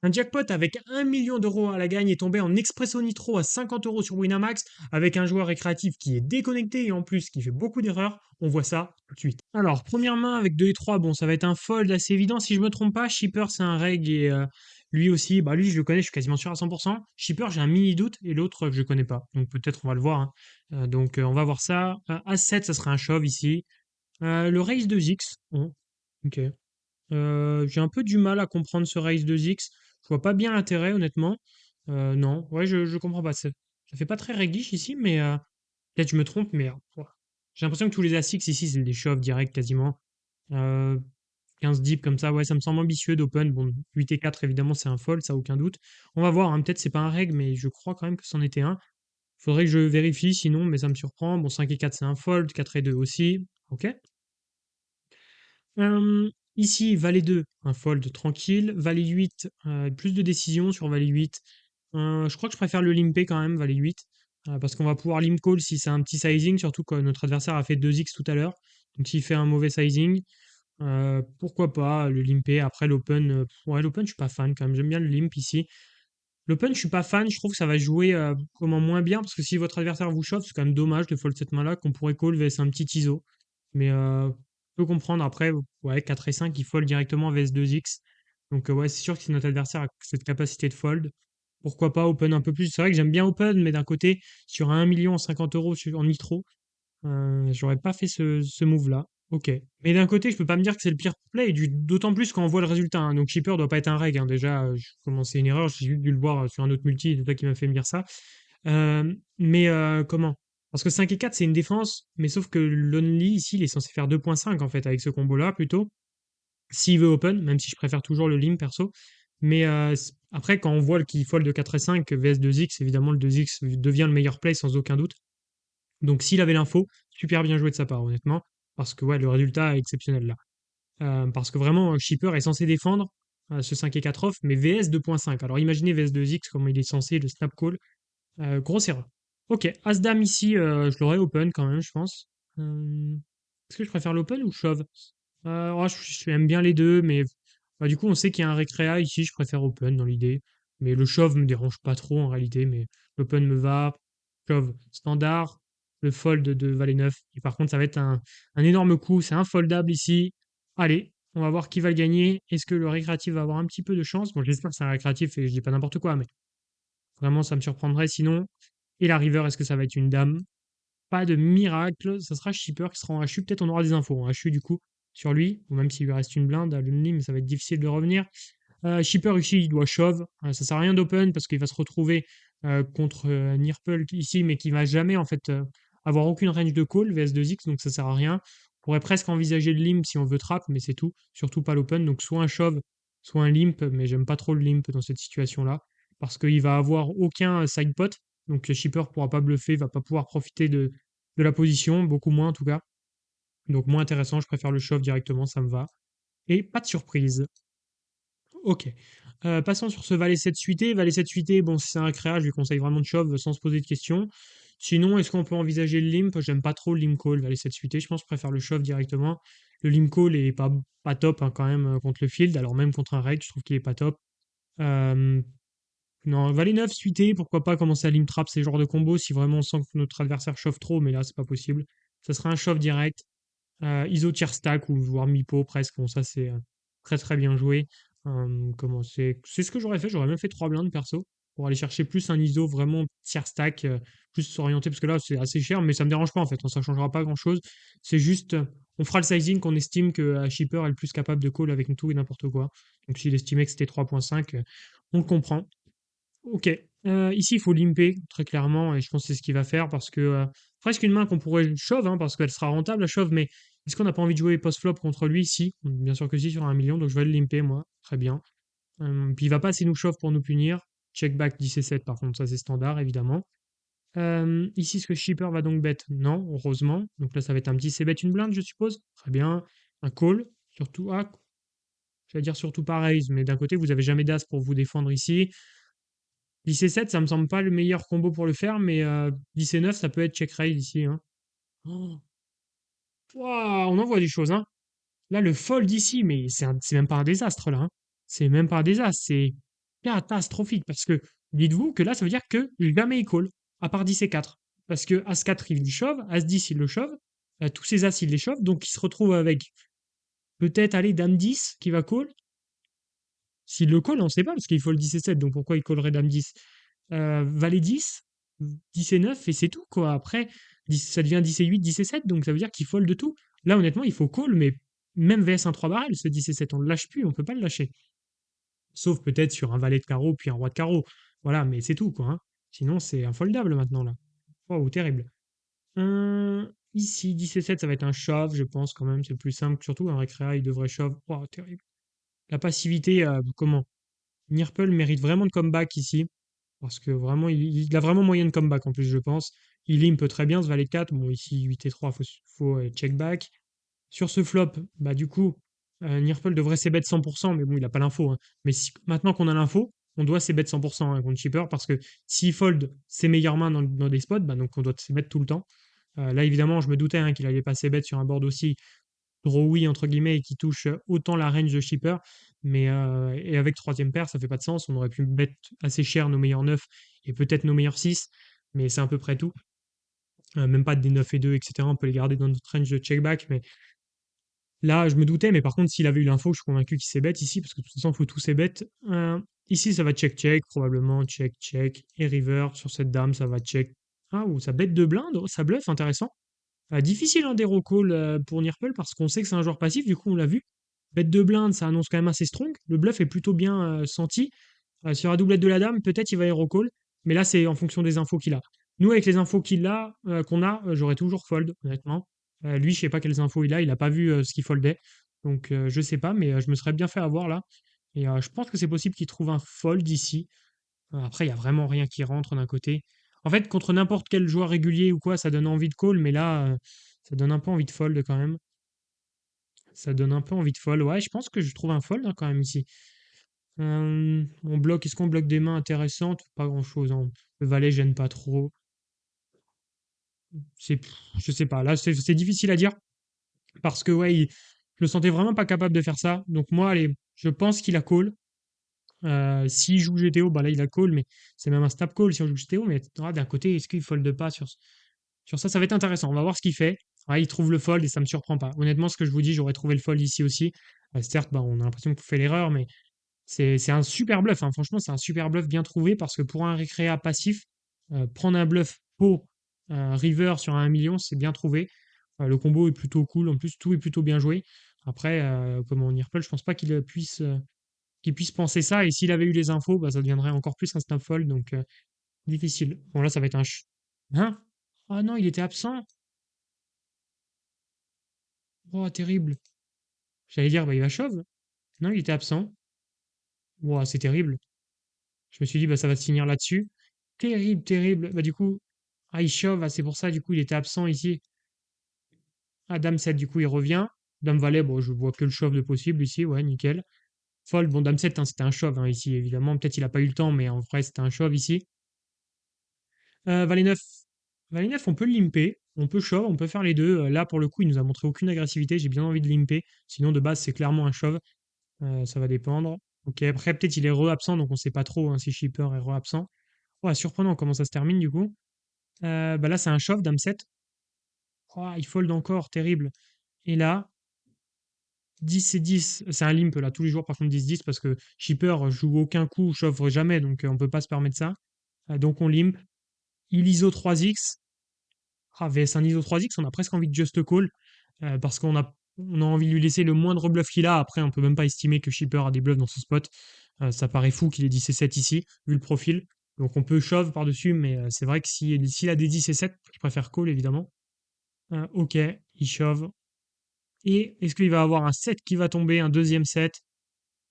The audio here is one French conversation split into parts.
Un jackpot avec 1 million d'euros à la gagne est tombé en Expresso Nitro à 50 euros sur Winamax avec un joueur récréatif qui est déconnecté et en plus qui fait beaucoup d'erreurs. On voit ça tout de suite. Alors, première main avec 2 et 3, bon, ça va être un fold assez évident. Si je me trompe pas, Shipper, c'est un reg et lui aussi, bah lui, je le connais, je suis quasiment sûr à 100%. Shipper, j'ai un mini doute et l'autre, je connais pas. Donc peut-être on va le voir, hein. On va voir ça. As-7, ça serait un shove ici. Le raise 2x. Bon, ok. J'ai un peu du mal à comprendre ce raise 2x. Je vois pas bien l'intérêt, honnêtement. Non, ouais, je comprends pas. Ça fait pas très réguiche ici, mais peut-être je me trompe, mais ouah. J'ai l'impression que tous les As-X ici, c'est des shoves directs quasiment. Euh, 15 deep comme ça, ouais, ça me semble ambitieux d'open. Bon, 8 et 4, évidemment, c'est un fold, ça aucun doute. On va voir, hein, peut-être c'est pas un reg, mais je crois quand même que c'en était un. Faudrait que je vérifie, sinon, mais ça me surprend. Bon, 5 et 4, c'est un fold, 4 et 2 aussi. Ok. Ici, valet 2, un fold tranquille. Valet 8, plus de décision sur valet 8. Je crois que je préfère le limper quand même, valet 8. Parce qu'on va pouvoir limp call si c'est un petit sizing, surtout que notre adversaire a fait 2x tout à l'heure. Donc s'il fait un mauvais sizing, pourquoi pas le limper. Après l'open, ouais, l'open, je suis pas fan quand même. J'aime bien le limp ici. L'open, je suis pas fan. Je trouve que ça va jouer comment moins bien. Parce que si votre adversaire vous chauffe, c'est quand même dommage de fold cette main-là qu'on pourrait call vs un petit ISO. Mais je peux comprendre après, ouais, 4 et 5, il fold directement vs 2x. Donc ouais, c'est sûr que si notre adversaire a cette capacité de fold, pourquoi pas open un peu plus. C'est vrai que j'aime bien open, mais d'un côté, sur un 1 50 000 € en nitro, j'aurais pas fait ce move-là. Ok. Mais d'un côté, je peux pas me dire que c'est le pire play, d'autant plus quand on voit le résultat, hein. Donc Shipper doit pas être un reg, hein. Déjà, je commençais une erreur, j'ai juste dû le voir sur un autre multi, c'est toi qui m'a fait me dire ça. Comment? Parce que 5 et 4, c'est une défense, mais sauf que l'only, ici, il est censé faire 2,5 en fait, avec ce combo-là, plutôt. S'il veut open, même si je préfère toujours le limp perso. Mais après, quand on voit qu'il fold de 4 et 5 vs 2x, évidemment, le 2x devient le meilleur play sans aucun doute. Donc s'il avait l'info, super bien joué de sa part, honnêtement. Parce que ouais, le résultat est exceptionnel là. Parce que vraiment, Shipper est censé défendre ce 5 et 4 off, mais VS 2.5. Alors imaginez VS 2X, comment il est censé le snap call. Grosse erreur. Ok, As-Dame ici, je l'aurais open quand même, je pense. Est-ce que je préfère l'open ou shove? Ouais, j'aime bien les deux, mais bah, du coup, on sait qu'il y a un récréa ici, je préfère open dans l'idée. Mais le shove me dérange pas trop en réalité, mais l'open me va. Shove standard, le fold de valet 9. Et par contre, ça va être un énorme coup, c'est infoldable ici. Allez, on va voir qui va le gagner. Est-ce que le récréatif va avoir un petit peu de chance? Bon, j'espère que c'est un récréatif et je dis pas n'importe quoi, mais vraiment, ça me surprendrait sinon. Et la river, est-ce que ça va être une dame? Pas de miracle, ça sera Shipper qui sera en HU. Peut-être on aura des infos en HU du coup sur lui, ou même s'il lui reste une blinde à l'unlim, mais ça va être difficile de revenir. Shipper ici, il doit shove. Ça sert à rien d'open parce qu'il va se retrouver contre Nirple ici, mais qui va jamais en fait avoir aucune range de call vs 2x, donc ça sert à rien. On pourrait presque envisager le limp si on veut trap, mais c'est tout. Surtout pas l'open, donc soit un shove, soit un limp, mais j'aime pas trop le limp dans cette situation-là parce qu'il va avoir aucun side pot, donc Shipper pourra pas bluffer, va pas pouvoir profiter de la position, beaucoup moins en tout cas. Donc moins intéressant, je préfère le shove directement, ça me va. Et pas de surprise. Ok. Passons sur ce valet 7 suité. Valet 7 suité, bon, si c'est un créa, je lui conseille vraiment de shove sans se poser de questions. Sinon, est-ce qu'on peut envisager le limp? J'aime pas trop le limp call, valet 7 suité. Je pense que je préfère le shove directement. Le limp call est pas top hein, quand même contre le field. Alors même contre un raid, je trouve qu'il est pas top. Euh, non, valet 9 suité, pourquoi pas commencer à limp trap ces genres de combos si vraiment on sent que notre adversaire chauffe trop, mais là c'est pas possible. Ça serait un shove direct. ISO tier stack ou voire Mipo presque. Bon, ça c'est très très bien joué. Comment c'est ce que j'aurais fait. J'aurais même fait 3 blindes perso pour aller chercher plus un ISO vraiment tier stack, plus s'orienter parce que là c'est assez cher, mais ça me dérange pas en fait. Ça changera pas grand chose. C'est juste on fera le sizing qu'on estime que Shipper est le plus capable de call avec tout et n'importe quoi. Donc s'il estimait que c'était 3.5, on le comprend. Ok. Ici, il faut limper, très clairement, et je pense que c'est ce qu'il va faire parce que presque une main qu'on pourrait shove, hein, parce qu'elle sera rentable à shove, mais est-ce qu'on n'a pas envie de jouer post-flop contre lui? Si, bien sûr que si, sur un million, donc je vais le limper, moi. Très bien. Puis il va pas assez nous shove pour nous punir. Check back 10 et 7, par contre, ça c'est standard, évidemment. Ici, est-ce que Shipper va donc bet? Non, heureusement. Donc là, ça va être un petit c bet une blinde, je suppose. Très bien. Un call, surtout. Ah, j'allais dire surtout pas raise, mais d'un côté, vous avez jamais d'as pour vous défendre ici. 10 et 7, ça me semble pas le meilleur combo pour le faire, mais 10 et 9, ça peut être check raise ici, hein. Oh, ouah, on en voit des choses, hein. Là, le fold ici, mais c'est même pas un désastre, là, hein. C'est même pas un désastre, c'est. catastrophique parce que dites-vous que là, ça veut dire que jamais il call, à part 10 et 4. Parce que As-4, il shove, As-10, il le shove, tous ses As, il les shove, donc il se retrouve avec peut-être, allez, Dame-10 qui va call. S'il le call, on ne sait pas, parce qu'il faut le 10 et 7, donc pourquoi il callerait Dame-10? Valet 10, 10 et 9, et c'est tout, quoi. Après, 10 ça devient 10 et 8, 10 et 7, donc ça veut dire qu'il fold de tout. Là, honnêtement, il faut call, mais même VS un 3 barrel, ce 10 et 7, on le lâche plus, on peut pas le lâcher. Sauf peut-être sur un valet de carreau, puis un roi de carreau. Voilà, mais c'est tout, quoi, hein. Sinon, c'est infoldable maintenant, là. Waouh, terrible. Ici, 10 et 7, ça va être un shove, je pense, quand même. C'est le plus simple. Surtout, un récréa, il devrait shove. Waouh, terrible. La passivité, comment? Nirple mérite vraiment de comeback ici. Parce que vraiment, il a vraiment moyen de comeback en plus, je pense. Il limpe très bien ce valet 4. Bon, ici, 8 et 3, faut check back. Sur ce flop, bah du coup, Nirple devrait s'ébet 100%, mais bon, il n'a pas l'info, hein. Mais maintenant qu'on a l'info, on doit s'ébet 100% hein, contre Chipper, parce que s'il fold ses meilleures mains dans des spots, bah, donc on doit s'ébet tout le temps. Là, évidemment, je me doutais hein, qu'il allait pas s'ébet sur un board aussi drawy, entre guillemets, et qui touche autant la range de Shipper. Mais et avec troisième paire, ça fait pas de sens. On aurait pu bet assez cher nos meilleurs 9 et peut-être nos meilleurs 6, mais c'est à peu près tout. Même pas des 9 et 2, etc. On peut les garder dans notre range de checkback, mais là, je me doutais, mais par contre, s'il avait eu l'info, je suis convaincu qu'il s'est bête ici, parce que de toute façon, il faut tout c'est bête. Ici, ça va check-check, probablement check-check, et river sur cette dame, ça va check. Ah, ou ça bête de blinde, oh, ça bluffe, intéressant. Difficile un des recalls pour Nirple, parce qu'on sait que c'est un joueur passif, du coup, on l'a vu. Bête de blinde, ça annonce quand même assez strong. Le bluff est plutôt bien senti. Sur la doublette de la dame, peut-être il va y recall, mais là, c'est en fonction des infos qu'il a. Nous, avec les infos qu'on a, j'aurais toujours fold, honnêtement. Lui, je sais pas quelles infos il a pas vu ce qu'il foldait. Donc, je sais pas, mais je me serais bien fait avoir là. Et je pense que c'est possible qu'il trouve un fold ici. Après, il y a vraiment rien qui rentre d'un côté. En fait, contre n'importe quel joueur régulier ou quoi, ça donne envie de call, mais là, ça donne un peu envie de fold quand même. Ça donne un peu envie de fold. Ouais, je pense que je trouve un fold hein, quand même ici. Est-ce qu'on bloque des mains intéressantes? Pas grand-chose, hein. Le valet gêne pas trop. Je sais pas. Là, c'est difficile à dire parce que ouais, je le sentais vraiment pas capable de faire ça. Donc moi, allez, je pense qu'il a call. S'il joue GTO, bah là, il a call, mais c'est même un snap call si on joue GTO. Mais d'un côté, est-ce qu'il fold pas sur ça? Ça va être intéressant. On va voir ce qu'il fait. Ouais, il trouve le fold et ça me surprend pas. Honnêtement, ce que je vous dis, j'aurais trouvé le fold ici aussi. Certes, bah, on a l'impression qu'on fait l'erreur, mais c'est un super bluff, hein. Franchement, c'est un super bluff bien trouvé parce que pour un récréa passif, prendre un bluff pot river sur un 1 million, c'est bien trouvé. Le combo est plutôt cool. En plus, tout est plutôt bien joué. Après, comme on y repelle, je pense pas qu'il puisse penser ça. Et s'il avait eu les infos, bah, ça deviendrait encore plus un snap fold. Donc, difficile. Bon, là, ça va être un Hein? Ah non, il était absent. Oh, terrible. J'allais dire, bah, il va shove. Non, il était absent. Wow, c'est terrible. Je me suis dit, bah, ça va se finir là-dessus. Terrible, terrible. Bah, du coup, ah, il shove, ah, c'est pour ça, du coup, il était absent ici. Ah, Dame 7, du coup, il revient. Dame Valet, bon, je vois que le shove de possible ici, ouais, nickel. Fold, bon, Dame 7, hein, c'était un shove hein, ici, évidemment. Peut-être il a pas eu le temps, mais en vrai, c'était un shove ici. Valet 9. Valet 9, on peut le limper. On peut shove, on peut faire les deux. Là, pour le coup, il nous a montré aucune agressivité. J'ai bien envie de limper. Sinon, de base, c'est clairement un shove. Ça va dépendre. Ok, après, peut-être il est re-absent, donc on sait pas trop hein, si Shipper est re-absent. Ouais, surprenant comment ça se termine, du coup. Bah là, c'est un shove, Dame 7. Oh, il fold encore, terrible. Et là, 10 et 10, c'est un limp là, tous les jours par contre 10-10 parce que Shipper joue aucun coup, chauffe jamais, donc on peut pas se permettre ça. Donc on limp. Il ISO 3x. Ah, VS un ISO 3x, on a presque envie de just call parce on a envie de lui laisser le moindre bluff qu'il a. Après, on peut même pas estimer que Shipper a des bluffs dans ce spot. Ça paraît fou qu'il ait 10 et 7 ici, vu le profil. Donc on peut shove par-dessus, mais c'est vrai que s'il a des 10 et 7, je préfère call évidemment. Ok, il shove. Et est-ce qu'il va avoir un 7 qui va tomber, un deuxième set?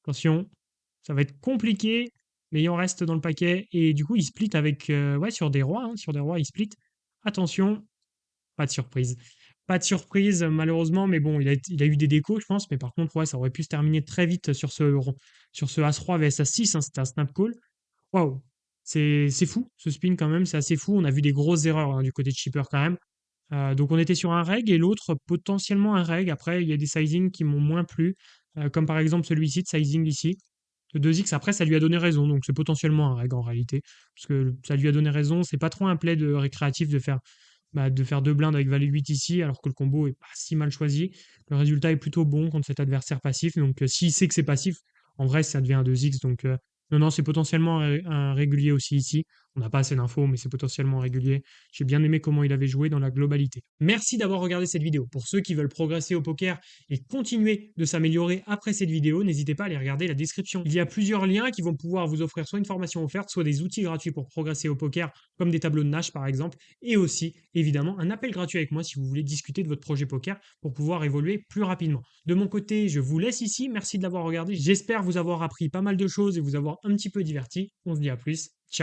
Attention, ça va être compliqué, mais il en reste dans le paquet. Et du coup, il split avec. Ouais, sur des rois. Hein, sur des rois, il split. Attention, pas de surprise. Pas de surprise, malheureusement, mais bon, il a eu des décos, je pense. Mais par contre, ouais, ça aurait pu se terminer très vite sur ce As-3 vs As-6. Hein, c'était un snap call. Waouh! C'est fou, ce spin quand même, c'est assez fou. On a vu des grosses erreurs hein, du côté de Shipper quand même. Donc on était sur un reg et l'autre potentiellement un reg. Après, il y a des sizings qui m'ont moins plu, comme par exemple celui-ci de sizing ici. Le 2x, après, ça lui a donné raison, donc c'est potentiellement un reg en réalité. Parce que ça lui a donné raison, c'est pas trop un play de récréatif de faire 2 blindes avec valet 8 ici, alors que le combo est pas si mal choisi. Le résultat est plutôt bon contre cet adversaire passif, donc s'il sait que c'est passif, en vrai, ça devient un 2x. Donc non, non, c'est potentiellement un régulier aussi ici. On n'a pas assez d'infos, mais c'est potentiellement régulier. J'ai bien aimé comment il avait joué dans la globalité. Merci d'avoir regardé cette vidéo. Pour ceux qui veulent progresser au poker et continuer de s'améliorer après cette vidéo, n'hésitez pas à aller regarder la description. Il y a plusieurs liens qui vont pouvoir vous offrir soit une formation offerte, soit des outils gratuits pour progresser au poker, comme des tableaux de Nash par exemple, et aussi évidemment un appel gratuit avec moi si vous voulez discuter de votre projet poker pour pouvoir évoluer plus rapidement. De mon côté, je vous laisse ici. Merci de l'avoir regardé. J'espère vous avoir appris pas mal de choses et vous avoir un petit peu diverti. On se dit à plus. Ciao.